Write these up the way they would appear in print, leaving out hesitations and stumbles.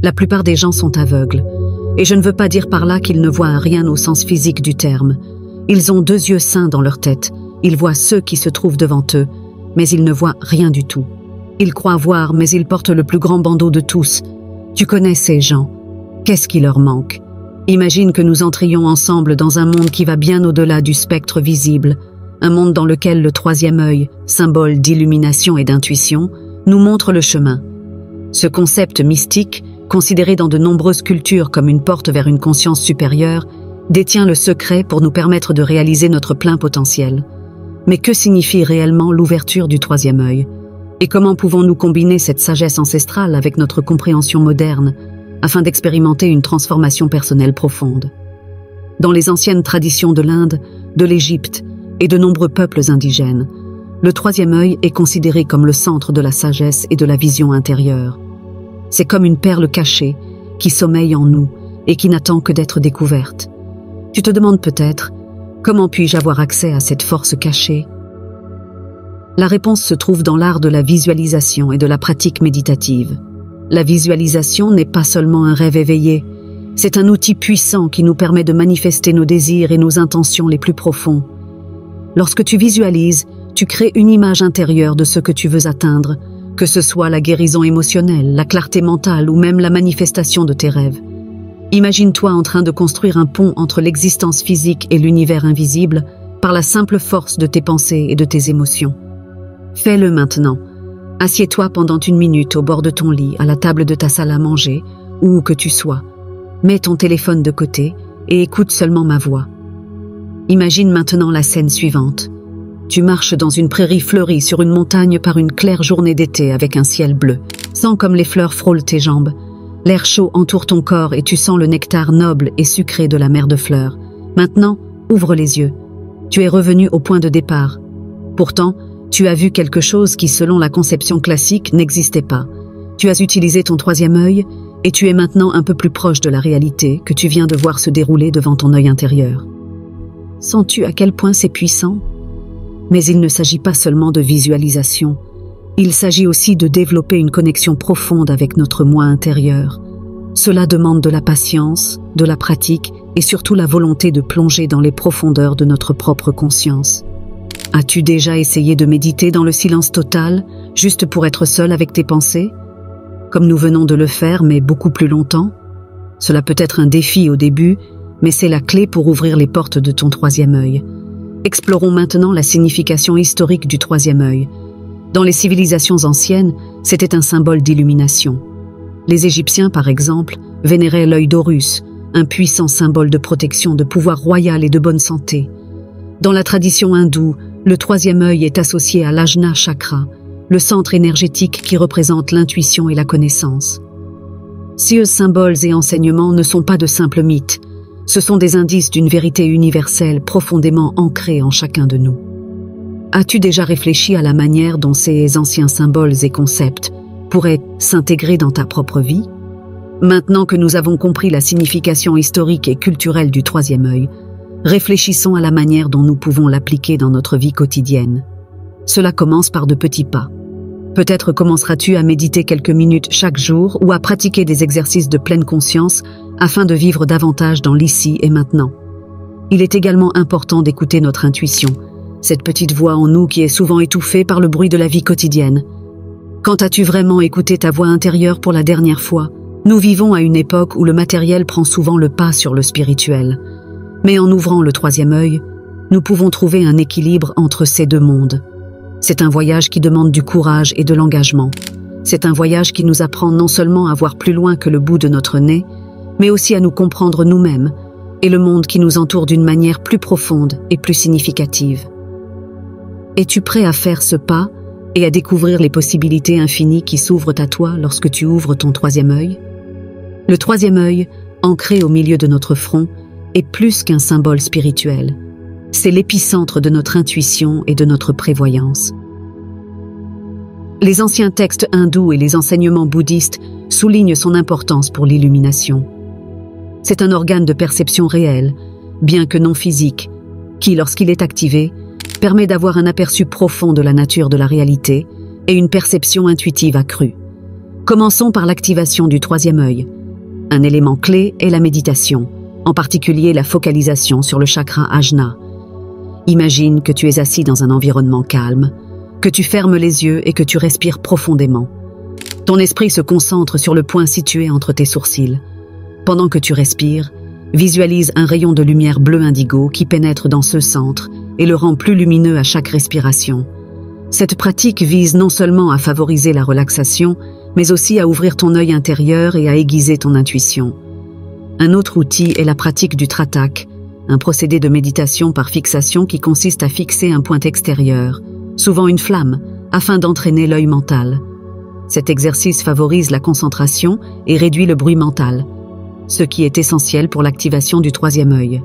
La plupart des gens sont aveugles. Et je ne veux pas dire par là qu'ils ne voient rien au sens physique du terme. Ils ont 2 yeux sains dans leur tête. Ils voient ceux qui se trouvent devant eux, mais ils ne voient rien du tout. Ils croient voir, mais ils portent le plus grand bandeau de tous. Tu connais ces gens. Qu'est-ce qui leur manque? Imagine que nous entrions ensemble dans un monde qui va bien au-delà du spectre visible, un monde dans lequel le 3e œil, symbole d'illumination et d'intuition, nous montre le chemin. Ce concept mystique, considéré dans de nombreuses cultures comme une porte vers une conscience supérieure, détient le secret pour nous permettre de réaliser notre plein potentiel. Mais que signifie réellement l'ouverture du 3e œil? Et comment pouvons-nous combiner cette sagesse ancestrale avec notre compréhension moderne, afin d'expérimenter une transformation personnelle profonde? Dans les anciennes traditions de l'Inde, de l'Égypte et de nombreux peuples indigènes, le 3e œil est considéré comme le centre de la sagesse et de la vision intérieure. C'est comme une perle cachée qui sommeille en nous et qui n'attend que d'être découverte. Tu te demandes peut-être, comment puis-je avoir accès à cette force cachée? La réponse se trouve dans l'art de la visualisation et de la pratique méditative. La visualisation n'est pas seulement un rêve éveillé, c'est un outil puissant qui nous permet de manifester nos désirs et nos intentions les plus profonds. Lorsque tu visualises, tu crées une image intérieure de ce que tu veux atteindre, que ce soit la guérison émotionnelle, la clarté mentale ou même la manifestation de tes rêves. Imagine-toi en train de construire un pont entre l'existence physique et l'univers invisible par la simple force de tes pensées et de tes émotions. Fais-le maintenant. Assieds-toi pendant 1 minute au bord de ton lit, à la table de ta salle à manger, ou où que tu sois. Mets ton téléphone de côté et écoute seulement ma voix. Imagine maintenant la scène suivante. Tu marches dans une prairie fleurie sur une montagne par une claire journée d'été avec un ciel bleu. Sens comme les fleurs frôlent tes jambes. L'air chaud entoure ton corps et tu sens le nectar noble et sucré de la mer de fleurs. Maintenant, ouvre les yeux. Tu es revenu au point de départ. Pourtant, tu as vu quelque chose qui, selon la conception classique, n'existait pas. Tu as utilisé ton 3e œil et tu es maintenant un peu plus proche de la réalité que tu viens de voir se dérouler devant ton œil intérieur. Sens-tu à quel point c'est puissant? Mais il ne s'agit pas seulement de visualisation. Il s'agit aussi de développer une connexion profonde avec notre moi intérieur. Cela demande de la patience, de la pratique et surtout la volonté de plonger dans les profondeurs de notre propre conscience. As-tu déjà essayé de méditer dans le silence total, juste pour être seul avec tes pensées? Comme nous venons de le faire, mais beaucoup plus longtemps? Cela peut être un défi au début, mais c'est la clé pour ouvrir les portes de ton 3e œil. Explorons maintenant la signification historique du 3e œil. Dans les civilisations anciennes, c'était un symbole d'illumination. Les Égyptiens, par exemple, vénéraient l'œil d'Horus, un puissant symbole de protection, de pouvoir royal et de bonne santé. Dans la tradition hindoue, le 3e œil est associé à l'Ajna Chakra, le centre énergétique qui représente l'intuition et la connaissance. Ces symboles et enseignements ne sont pas de simples mythes, ce sont des indices d'une vérité universelle profondément ancrée en chacun de nous. As-tu déjà réfléchi à la manière dont ces anciens symboles et concepts pourraient s'intégrer dans ta propre vie? Maintenant que nous avons compris la signification historique et culturelle du 3e œil, réfléchissons à la manière dont nous pouvons l'appliquer dans notre vie quotidienne. Cela commence par de petits pas. Peut-être commenceras-tu à méditer quelques minutes chaque jour ou à pratiquer des exercices de pleine conscience afin de vivre davantage dans l'ici et maintenant. Il est également important d'écouter notre intuition, cette petite voix en nous qui est souvent étouffée par le bruit de la vie quotidienne. Quand as-tu vraiment écouté ta voix intérieure pour la dernière fois? Nous vivons à une époque où le matériel prend souvent le pas sur le spirituel. Mais en ouvrant le 3e œil, nous pouvons trouver un équilibre entre ces deux mondes. C'est un voyage qui demande du courage et de l'engagement. C'est un voyage qui nous apprend non seulement à voir plus loin que le bout de notre nez, mais aussi à nous comprendre nous-mêmes et le monde qui nous entoure d'une manière plus profonde et plus significative. Es-tu prêt à faire ce pas et à découvrir les possibilités infinies qui s'ouvrent à toi lorsque tu ouvres ton 3e œil? Le 3e œil, ancré au milieu de notre front, est plus qu'un symbole spirituel. C'est l'épicentre de notre intuition et de notre prévoyance. Les anciens textes hindous et les enseignements bouddhistes soulignent son importance pour l'illumination. C'est un organe de perception réel, bien que non physique, qui, lorsqu'il est activé, permet d'avoir un aperçu profond de la nature de la réalité et une perception intuitive accrue. Commençons par l'activation du troisième œil. Un élément clé est la méditation, en particulier la focalisation sur le chakra Ajna. Imagine que tu es assis dans un environnement calme, que tu fermes les yeux et que tu respires profondément. Ton esprit se concentre sur le point situé entre tes sourcils. Pendant que tu respires, visualise un rayon de lumière bleu indigo qui pénètre dans ce centre et le rend plus lumineux à chaque respiration. Cette pratique vise non seulement à favoriser la relaxation, mais aussi à ouvrir ton œil intérieur et à aiguiser ton intuition. Un autre outil est la pratique du tratak, un procédé de méditation par fixation qui consiste à fixer un point extérieur, souvent une flamme, afin d'entraîner l'œil mental. Cet exercice favorise la concentration et réduit le bruit mental, ce qui est essentiel pour l'activation du troisième œil.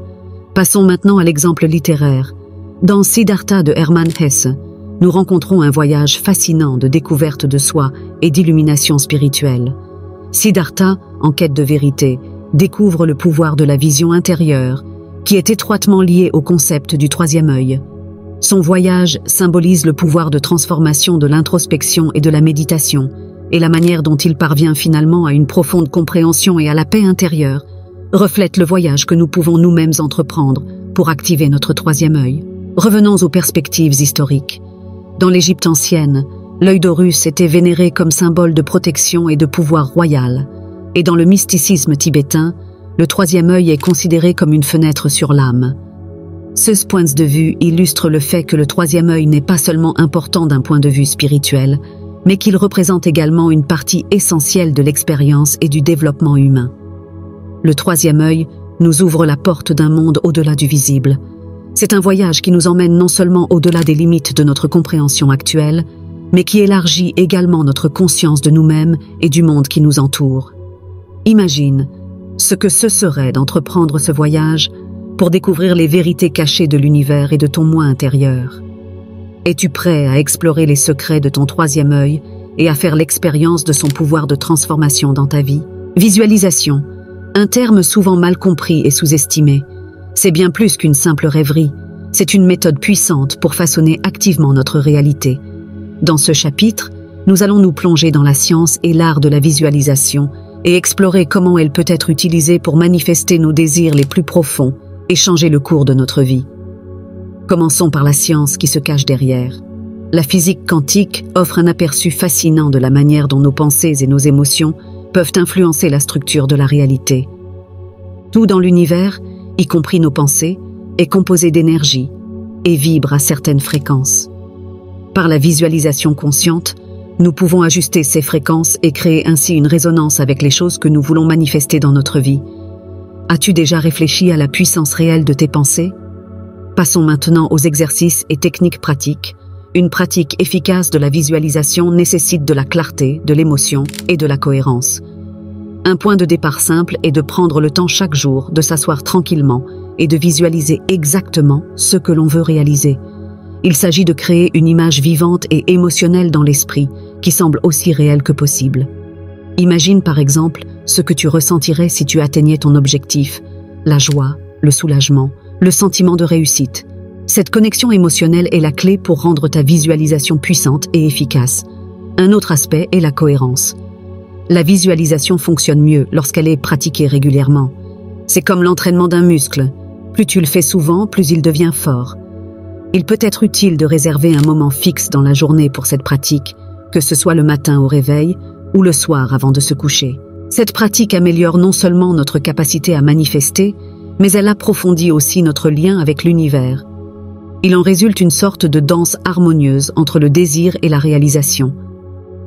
Passons maintenant à l'exemple littéraire. Dans Siddhartha de Hermann Hesse, nous rencontrons un voyage fascinant de découverte de soi et d'illumination spirituelle. Siddhartha, en quête de vérité, découvre le pouvoir de la vision intérieure, qui est étroitement lié au concept du troisième œil. Son voyage symbolise le pouvoir de transformation de l'introspection et de la méditation, et la manière dont il parvient finalement à une profonde compréhension et à la paix intérieure reflète le voyage que nous pouvons nous-mêmes entreprendre pour activer notre troisième œil. Revenons aux perspectives historiques. Dans l'Égypte ancienne, l'œil d'Horus était vénéré comme symbole de protection et de pouvoir royal, et dans le mysticisme tibétain, le troisième œil est considéré comme une fenêtre sur l'âme. Ce point de vue illustre le fait que le troisième œil n'est pas seulement important d'un point de vue spirituel, mais qu'il représente également une partie essentielle de l'expérience et du développement humain. Le troisième œil nous ouvre la porte d'un monde au-delà du visible. C'est un voyage qui nous emmène non seulement au-delà des limites de notre compréhension actuelle, mais qui élargit également notre conscience de nous-mêmes et du monde qui nous entoure. Imagine ce que ce serait d'entreprendre ce voyage pour découvrir les vérités cachées de l'univers et de ton moi intérieur. Es-tu prêt à explorer les secrets de ton troisième œil et à faire l'expérience de son pouvoir de transformation dans ta vie? Visualisation, un terme souvent mal compris et sous-estimé. C'est bien plus qu'une simple rêverie, c'est une méthode puissante pour façonner activement notre réalité. Dans ce chapitre, nous allons nous plonger dans la science et l'art de la visualisation et explorer comment elle peut être utilisée pour manifester nos désirs les plus profonds et changer le cours de notre vie. Commençons par la science qui se cache derrière. La physique quantique offre un aperçu fascinant de la manière dont nos pensées et nos émotions peuvent influencer la structure de la réalité. Tout dans l'univers, y compris nos pensées, est composé d'énergie et vibre à certaines fréquences. Par la visualisation consciente, nous pouvons ajuster ces fréquences et créer ainsi une résonance avec les choses que nous voulons manifester dans notre vie. As-tu déjà réfléchi à la puissance réelle de tes pensées? Passons maintenant aux exercices et techniques pratiques. Une pratique efficace de la visualisation nécessite de la clarté, de l'émotion et de la cohérence. Un point de départ simple est de prendre le temps chaque jour de s'asseoir tranquillement et de visualiser exactement ce que l'on veut réaliser. Il s'agit de créer une image vivante et émotionnelle dans l'esprit, qui semble aussi réelle que possible. Imagine par exemple ce que tu ressentirais si tu atteignais ton objectif, la joie, le soulagement, le sentiment de réussite. Cette connexion émotionnelle est la clé pour rendre ta visualisation puissante et efficace. Un autre aspect est la cohérence. La visualisation fonctionne mieux lorsqu'elle est pratiquée régulièrement. C'est comme l'entraînement d'un muscle. Plus tu le fais souvent, plus il devient fort. Il peut être utile de réserver un moment fixe dans la journée pour cette pratique, que ce soit le matin au réveil ou le soir avant de se coucher. Cette pratique améliore non seulement notre capacité à manifester, mais elle approfondit aussi notre lien avec l'univers. Il en résulte une sorte de danse harmonieuse entre le désir et la réalisation.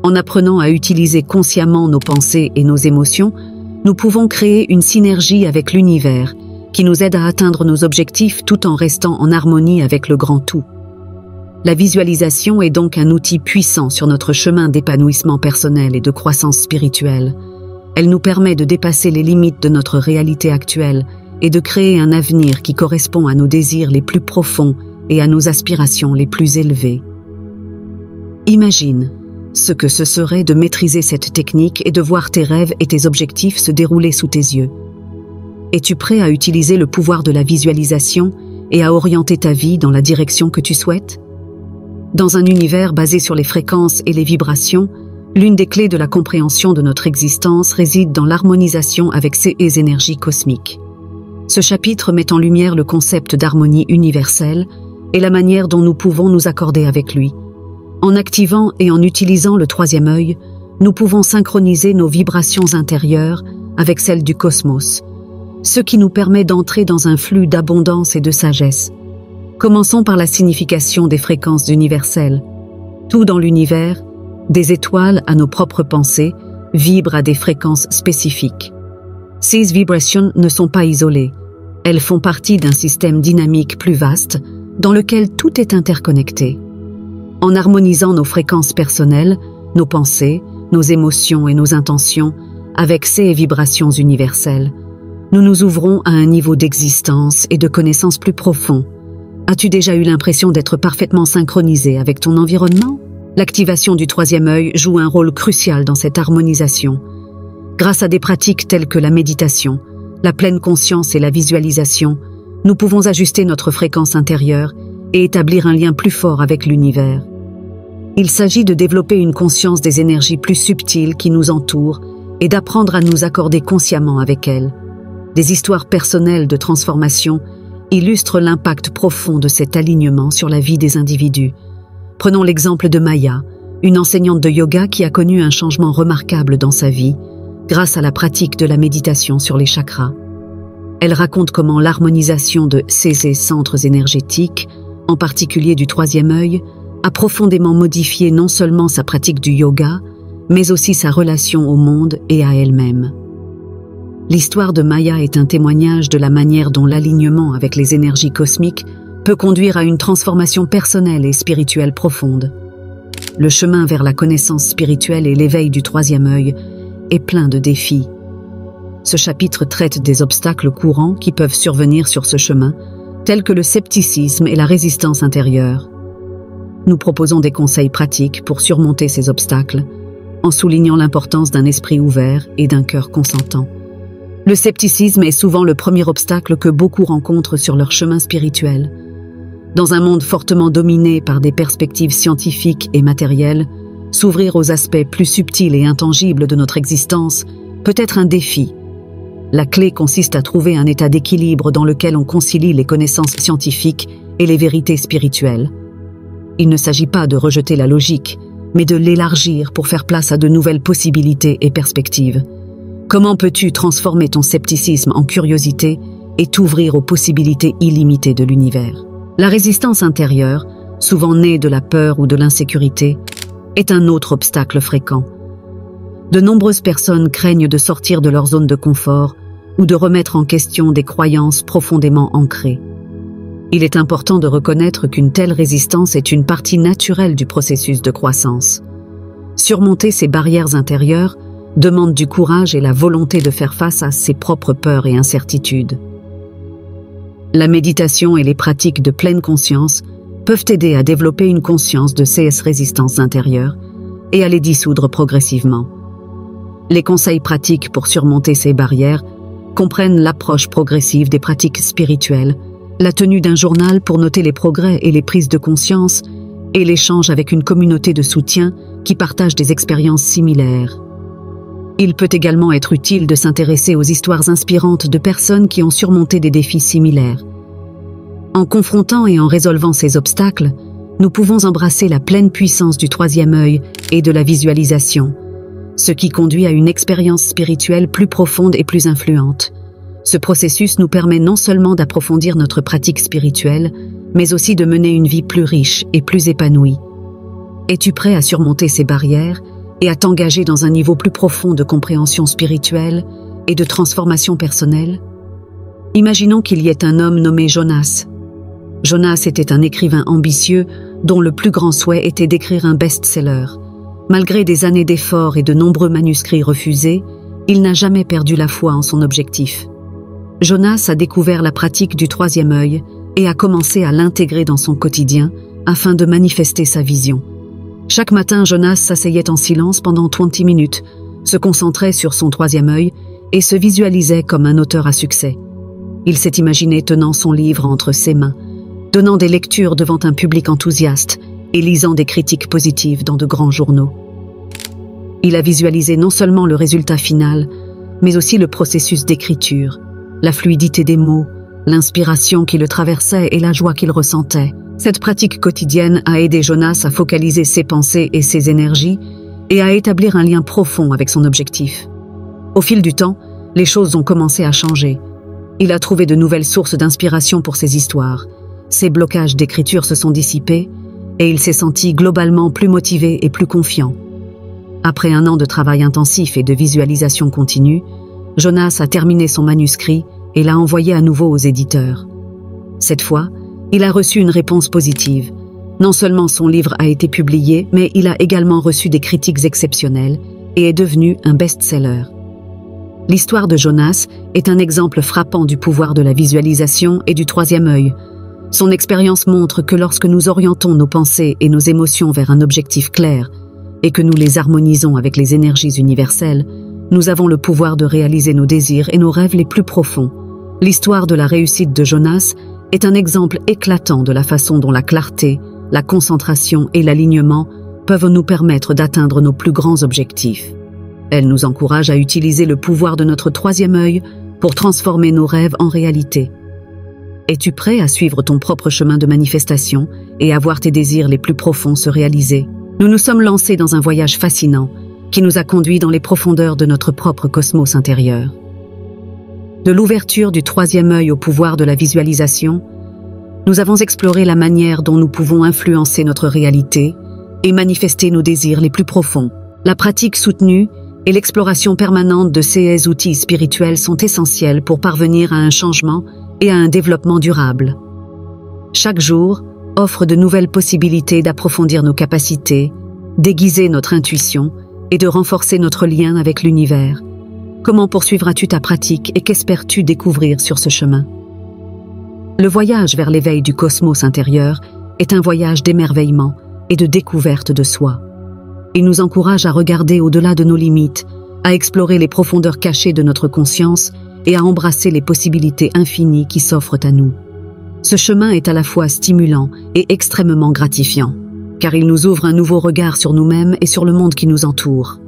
En apprenant à utiliser consciemment nos pensées et nos émotions, nous pouvons créer une synergie avec l'univers qui nous aide à atteindre nos objectifs tout en restant en harmonie avec le grand tout. La visualisation est donc un outil puissant sur notre chemin d'épanouissement personnel et de croissance spirituelle. Elle nous permet de dépasser les limites de notre réalité actuelle et de créer un avenir qui correspond à nos désirs les plus profonds et à nos aspirations les plus élevées. Imagine ce que ce serait de maîtriser cette technique et de voir tes rêves et tes objectifs se dérouler sous tes yeux. Es-tu prêt à utiliser le pouvoir de la visualisation et à orienter ta vie dans la direction que tu souhaites? Dans un univers basé sur les fréquences et les vibrations, L'une des clés de la compréhension de notre existence réside dans l'harmonisation avec ces énergies cosmiques. Ce chapitre met en lumière le concept d'harmonie universelle et la manière dont nous pouvons nous accorder avec lui. En activant et en utilisant le troisième œil, nous pouvons synchroniser nos vibrations intérieures avec celles du cosmos, ce qui nous permet d'entrer dans un flux d'abondance et de sagesse. Commençons par la signification des fréquences universelles. Tout dans l'univers, des étoiles à nos propres pensées, vibrent à des fréquences spécifiques. Ces vibrations ne sont pas isolées. Elles font partie d'un système dynamique plus vaste, dans lequel tout est interconnecté. En harmonisant nos fréquences personnelles, nos pensées, nos émotions et nos intentions avec ces vibrations universelles, nous nous ouvrons à un niveau d'existence et de connaissance plus profond. As-tu déjà eu l'impression d'être parfaitement synchronisé avec ton environnement? L'activation du troisième œil joue un rôle crucial dans cette harmonisation. Grâce à des pratiques telles que la méditation, la pleine conscience et la visualisation, nous pouvons ajuster notre fréquence intérieure et établir un lien plus fort avec l'univers. Il s'agit de développer une conscience des énergies plus subtiles qui nous entourent et d'apprendre à nous accorder consciemment avec elles. Des histoires personnelles de transformation illustrent l'impact profond de cet alignement sur la vie des individus. Prenons l'exemple de Maya, une enseignante de yoga qui a connu un changement remarquable dans sa vie grâce à la pratique de la méditation sur les chakras. Elle raconte comment l'harmonisation de ces centres énergétiques, en particulier du troisième œil, a profondément modifié non seulement sa pratique du yoga, mais aussi sa relation au monde et à elle-même. L'histoire de Maya est un témoignage de la manière dont l'alignement avec les énergies cosmiques peut conduire à une transformation personnelle et spirituelle profonde. Le chemin vers la connaissance spirituelle et l'éveil du troisième œil est plein de défis. Ce chapitre traite des obstacles courants qui peuvent survenir sur ce chemin, tels que le scepticisme et la résistance intérieure. Nous proposons des conseils pratiques pour surmonter ces obstacles, en soulignant l'importance d'un esprit ouvert et d'un cœur consentant. Le scepticisme est souvent le premier obstacle que beaucoup rencontrent sur leur chemin spirituel. Dans un monde fortement dominé par des perspectives scientifiques et matérielles, s'ouvrir aux aspects plus subtils et intangibles de notre existence peut être un défi. La clé consiste à trouver un état d'équilibre dans lequel on concilie les connaissances scientifiques et les vérités spirituelles. Il ne s'agit pas de rejeter la logique, mais de l'élargir pour faire place à de nouvelles possibilités et perspectives. Comment peux-tu transformer ton scepticisme en curiosité et t'ouvrir aux possibilités illimitées de l'univers? La résistance intérieure, souvent née de la peur ou de l'insécurité, est un autre obstacle fréquent. De nombreuses personnes craignent de sortir de leur zone de confort ou de remettre en question des croyances profondément ancrées. Il est important de reconnaître qu'une telle résistance est une partie naturelle du processus de croissance. Surmonter ces barrières intérieures demande du courage et la volonté de faire face à ses propres peurs et incertitudes. La méditation et les pratiques de pleine conscience peuvent aider à développer une conscience de ces résistances intérieures et à les dissoudre progressivement. Les conseils pratiques pour surmonter ces barrières comprennent l'approche progressive des pratiques spirituelles, la tenue d'un journal pour noter les progrès et les prises de conscience, et l'échange avec une communauté de soutien qui partage des expériences similaires. Il peut également être utile de s'intéresser aux histoires inspirantes de personnes qui ont surmonté des défis similaires. En confrontant et en résolvant ces obstacles, nous pouvons embrasser la pleine puissance du troisième œil et de la visualisation, ce qui conduit à une expérience spirituelle plus profonde et plus influente. Ce processus nous permet non seulement d'approfondir notre pratique spirituelle, mais aussi de mener une vie plus riche et plus épanouie. Es-tu prêt à surmonter ces barrières et à t'engager dans un niveau plus profond de compréhension spirituelle et de transformation personnelle? Imaginons qu'il y ait un homme nommé Jonas. Jonas était un écrivain ambitieux dont le plus grand souhait était d'écrire un best-seller. Malgré des années d'efforts et de nombreux manuscrits refusés, il n'a jamais perdu la foi en son objectif. Jonas a découvert la pratique du troisième œil et a commencé à l'intégrer dans son quotidien afin de manifester sa vision. Chaque matin, Jonas s'asseyait en silence pendant 20 minutes, se concentrait sur son troisième œil et se visualisait comme un auteur à succès. Il s'est imaginé tenant son livre entre ses mains, donnant des lectures devant un public enthousiaste et lisant des critiques positives dans de grands journaux. Il a visualisé non seulement le résultat final, mais aussi le processus d'écriture, la fluidité des mots, l'inspiration qui le traversait et la joie qu'il ressentait. Cette pratique quotidienne a aidé Jonas à focaliser ses pensées et ses énergies et à établir un lien profond avec son objectif. Au fil du temps, les choses ont commencé à changer. Il a trouvé de nouvelles sources d'inspiration pour ses histoires. Ses blocages d'écriture se sont dissipés et il s'est senti globalement plus motivé et plus confiant. Après un an de travail intensif et de visualisation continue, Jonas a terminé son manuscrit et l'a envoyé à nouveau aux éditeurs. Cette fois, il a reçu une réponse positive. Non seulement son livre a été publié, mais il a également reçu des critiques exceptionnelles et est devenu un best-seller. L'histoire de Jonas est un exemple frappant du pouvoir de la visualisation et du troisième œil. Son expérience montre que lorsque nous orientons nos pensées et nos émotions vers un objectif clair et que nous les harmonisons avec les énergies universelles, nous avons le pouvoir de réaliser nos désirs et nos rêves les plus profonds. L'histoire de la réussite de Jonas est un exemple éclatant de la façon dont la clarté, la concentration et l'alignement peuvent nous permettre d'atteindre nos plus grands objectifs. Elle nous encourage à utiliser le pouvoir de notre troisième œil pour transformer nos rêves en réalité. Es-tu prêt à suivre ton propre chemin de manifestation et à voir tes désirs les plus profonds se réaliser? Nous nous sommes lancés dans un voyage fascinant qui nous a conduits dans les profondeurs de notre propre cosmos intérieur. De l'ouverture du troisième œil au pouvoir de la visualisation, nous avons exploré la manière dont nous pouvons influencer notre réalité et manifester nos désirs les plus profonds. La pratique soutenue et l'exploration permanente de ces outils spirituels sont essentiels pour parvenir à un changement et à un développement durable. Chaque jour offre de nouvelles possibilités d'approfondir nos capacités, d'aiguiser notre intuition et de renforcer notre lien avec l'univers. Comment poursuivras-tu ta pratique et qu'espères-tu découvrir sur ce chemin? Le voyage vers l'éveil du cosmos intérieur est un voyage d'émerveillement et de découverte de soi. Il nous encourage à regarder au-delà de nos limites, à explorer les profondeurs cachées de notre conscience et à embrasser les possibilités infinies qui s'offrent à nous. Ce chemin est à la fois stimulant et extrêmement gratifiant, car il nous ouvre un nouveau regard sur nous-mêmes et sur le monde qui nous entoure.